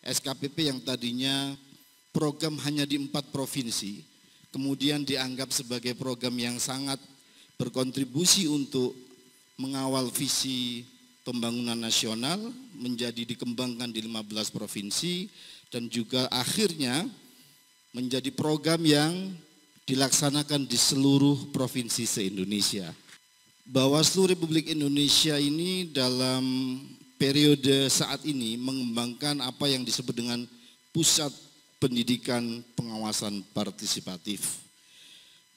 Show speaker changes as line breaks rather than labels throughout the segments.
SKPP yang tadinya program hanya di 4 provinsi, kemudian dianggap sebagai program yang sangat berkontribusi untuk mengawal visi pembangunan nasional, menjadi dikembangkan di 15 provinsi, dan juga akhirnya menjadi program yang dilaksanakan di seluruh provinsi se-Indonesia. Bawaslu Republik Indonesia ini dalam periode saat ini mengembangkan apa yang disebut dengan Pusat Pendidikan Pengawasan Partisipatif.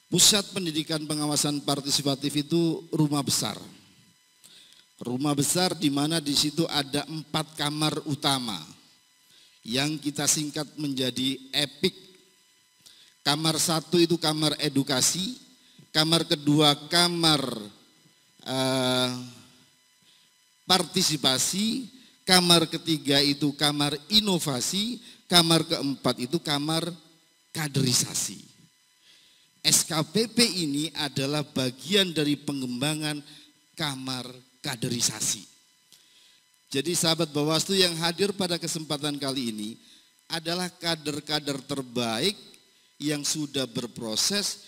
Pusat Pendidikan Pengawasan Partisipatif itu rumah besar. Rumah besar di mana di situ ada 4 kamar utama yang kita singkat menjadi EPIK. Kamar 1 itu kamar edukasi, kamar kedua kamar partisipasi, kamar ketiga itu kamar inovasi, kamar keempat itu kamar kaderisasi. SKPP ini adalah bagian dari pengembangan kamar kaderisasi. Jadi sahabat Bawaslu yang hadir pada kesempatan kali ini adalah kader-kader terbaik yang sudah berproses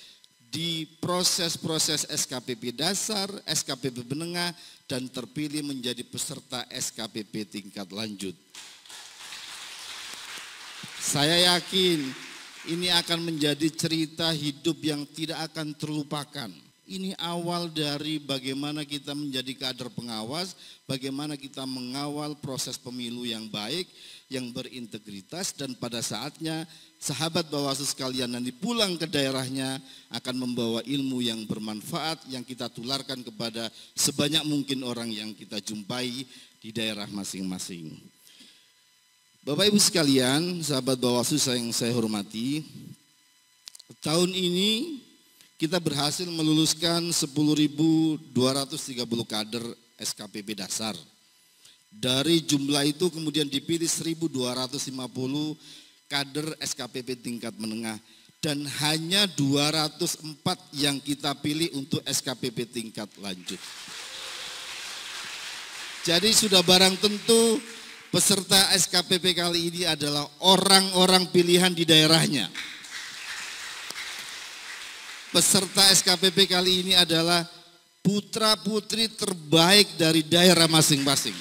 di proses-proses SKPP dasar, SKPP menengah, dan terpilih menjadi peserta SKPP tingkat lanjut. Saya yakin ini akan menjadi cerita hidup yang tidak akan terlupakan. Ini awal dari bagaimana kita menjadi kader pengawas, bagaimana kita mengawal proses pemilu yang baik, yang berintegritas, dan pada saatnya sahabat Bawaslu sekalian nanti pulang ke daerahnya akan membawa ilmu yang bermanfaat yang kita tularkan kepada sebanyak mungkin orang yang kita jumpai di daerah masing-masing. Bapak Ibu sekalian, sahabat Bawaslu yang saya hormati, tahun ini kita berhasil meluluskan 10.230 kader SKPP dasar. Dari jumlah itu kemudian dipilih 1.250 kader SKPP tingkat menengah dan hanya 204 yang kita pilih untuk SKPP tingkat lanjut. Jadi sudah barang tentu peserta SKPP kali ini adalah orang-orang pilihan di daerahnya. Peserta SKPP kali ini adalah putra-putri terbaik dari daerah masing-masing.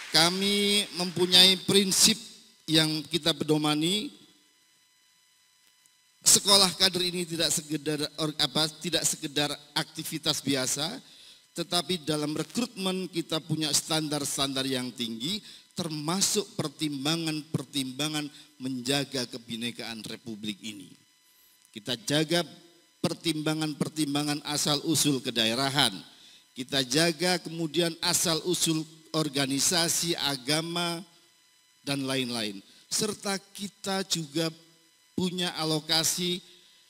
Kami mempunyai prinsip yang kita pedomani, sekolah kader ini tidak sekedar aktivitas biasa, tetapi dalam rekrutmen kita punya standar-standar yang tinggi, termasuk pertimbangan-pertimbangan menjaga kebinekaan Republik ini. Kita jaga pertimbangan-pertimbangan asal-usul kedaerahan, kita jaga kemudian asal-usul organisasi, agama, dan lain-lain. Serta kita juga punya alokasi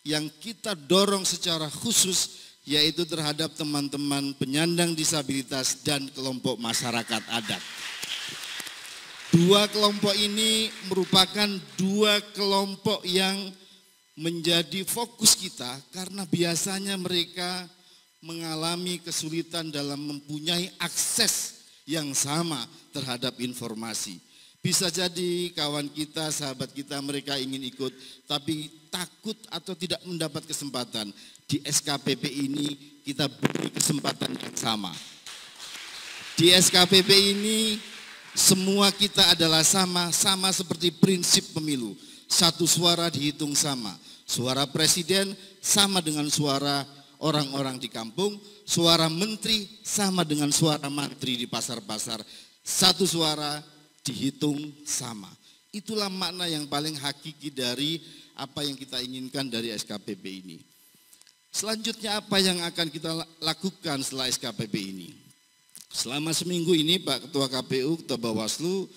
yang kita dorong secara khusus, yaitu terhadap teman-teman penyandang disabilitas dan kelompok masyarakat adat. 2 kelompok ini merupakan 2 kelompok yang menjadi fokus kita karena biasanya mereka mengalami kesulitan dalam mempunyai akses yang sama terhadap informasi. Bisa jadi kawan kita, sahabat kita, mereka ingin ikut tapi takut atau tidak mendapat kesempatan. Di SKPP ini kita beri kesempatan yang sama. Di SKPP ini semua kita adalah sama seperti prinsip pemilu. 1 suara dihitung sama. Suara presiden sama dengan suara orang-orang di kampung. Suara menteri sama dengan suara mantri di pasar-pasar. 1 suara dihitung sama. Itulah makna yang paling hakiki dari apa yang kita inginkan dari SKPP ini. Selanjutnya apa yang akan kita lakukan setelah SKPP ini? Selama seminggu ini Pak Ketua KPU, Ketua Bawaslu,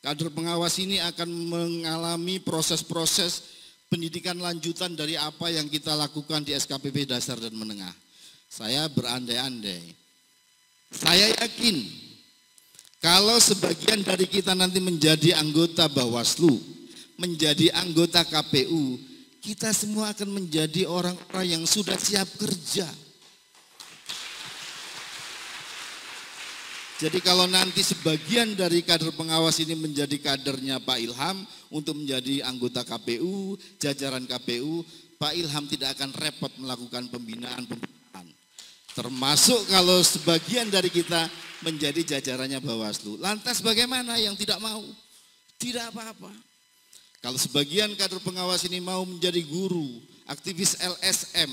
kader pengawas ini akan mengalami proses-proses pendidikan lanjutan dari apa yang kita lakukan di SKPP dasar dan menengah. Saya berandai-andai. Saya yakin kalau sebagian dari kita nanti menjadi anggota Bawaslu, menjadi anggota KPU, kita semua akan menjadi orang-orang yang sudah siap kerja. Jadi kalau nanti sebagian dari kader pengawas ini menjadi kadernya Pak Ilham untuk menjadi anggota KPU, jajaran KPU, Pak Ilham tidak akan repot melakukan pembinaan. Termasuk kalau sebagian dari kita menjadi jajarannya Bawaslu. Lantas bagaimana yang tidak mau? Tidak apa-apa. Kalau sebagian kader pengawas ini mau menjadi guru, aktivis LSM,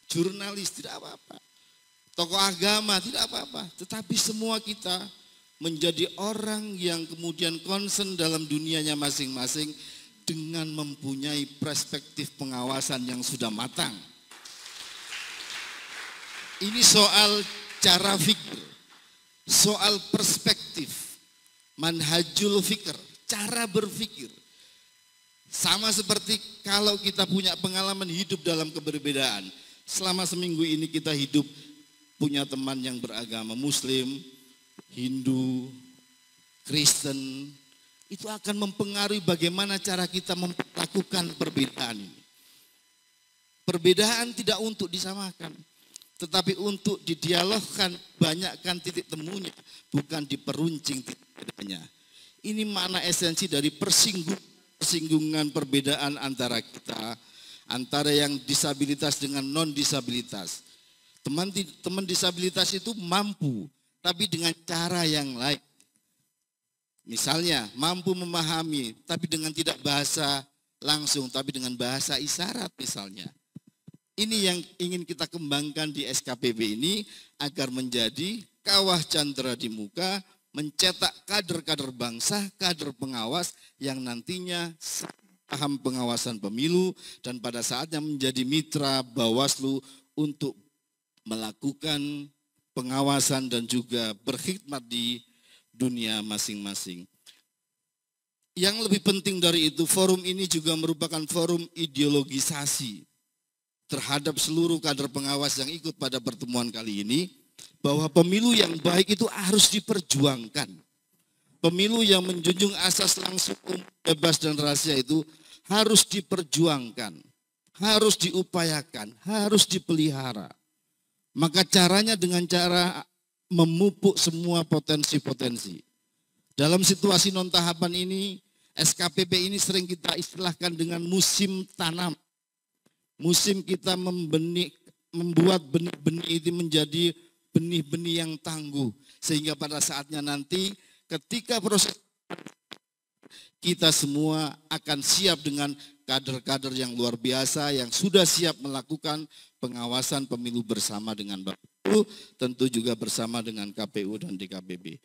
jurnalis, tidak apa-apa. Tokoh agama, tidak apa-apa. Tetapi semua kita menjadi orang yang kemudian concern dalam dunianya masing-masing dengan mempunyai perspektif pengawasan yang sudah matang. Ini soal cara fikir, soal perspektif, manhajul fikir, cara berpikir. Sama seperti kalau kita punya pengalaman hidup dalam keberbedaan. Selama seminggu ini kita hidup punya teman yang beragama Muslim, Hindu, Kristen. Itu akan mempengaruhi bagaimana cara kita melakukan perbedaan ini. Perbedaan tidak untuk disamakan, tetapi untuk didialogkan, banyakkan titik temunya, bukan diperuncing titik bedanya. Ini makna esensi dari persinggungan perbedaan antara kita, antara yang disabilitas dengan non-disabilitas. Teman disabilitas itu mampu, tapi dengan cara yang lain. Misalnya, mampu memahami, tapi dengan tidak bahasa langsung, tapi dengan bahasa isyarat misalnya. Ini yang ingin kita kembangkan di SKPB ini agar menjadi kawah candera di muka, mencetak kader-kader bangsa, kader pengawas yang nantinya paham pengawasan pemilu dan pada saatnya menjadi mitra Bawaslu untuk melakukan pengawasan dan juga berkhidmat di dunia masing-masing. Yang lebih penting dari itu, forum ini juga merupakan forum ideologisasi terhadap seluruh kader pengawas yang ikut pada pertemuan kali ini, bahwa pemilu yang baik itu harus diperjuangkan. Pemilu yang menjunjung asas langsung, bebas dan rahasia itu harus diperjuangkan, harus diupayakan, harus dipelihara. Maka caranya dengan cara memupuk semua potensi-potensi. Dalam situasi non tahapan ini, SKPB ini sering kita istilahkan dengan musim tanam. Musim kita membuat benih-benih itu menjadi benih-benih yang tangguh. Sehingga pada saatnya nanti ketika proses kita semua akan siap dengan kader-kader yang luar biasa yang sudah siap melakukan pengawasan pemilu bersama dengan Bawaslu, tentu juga bersama dengan KPU dan DKPB.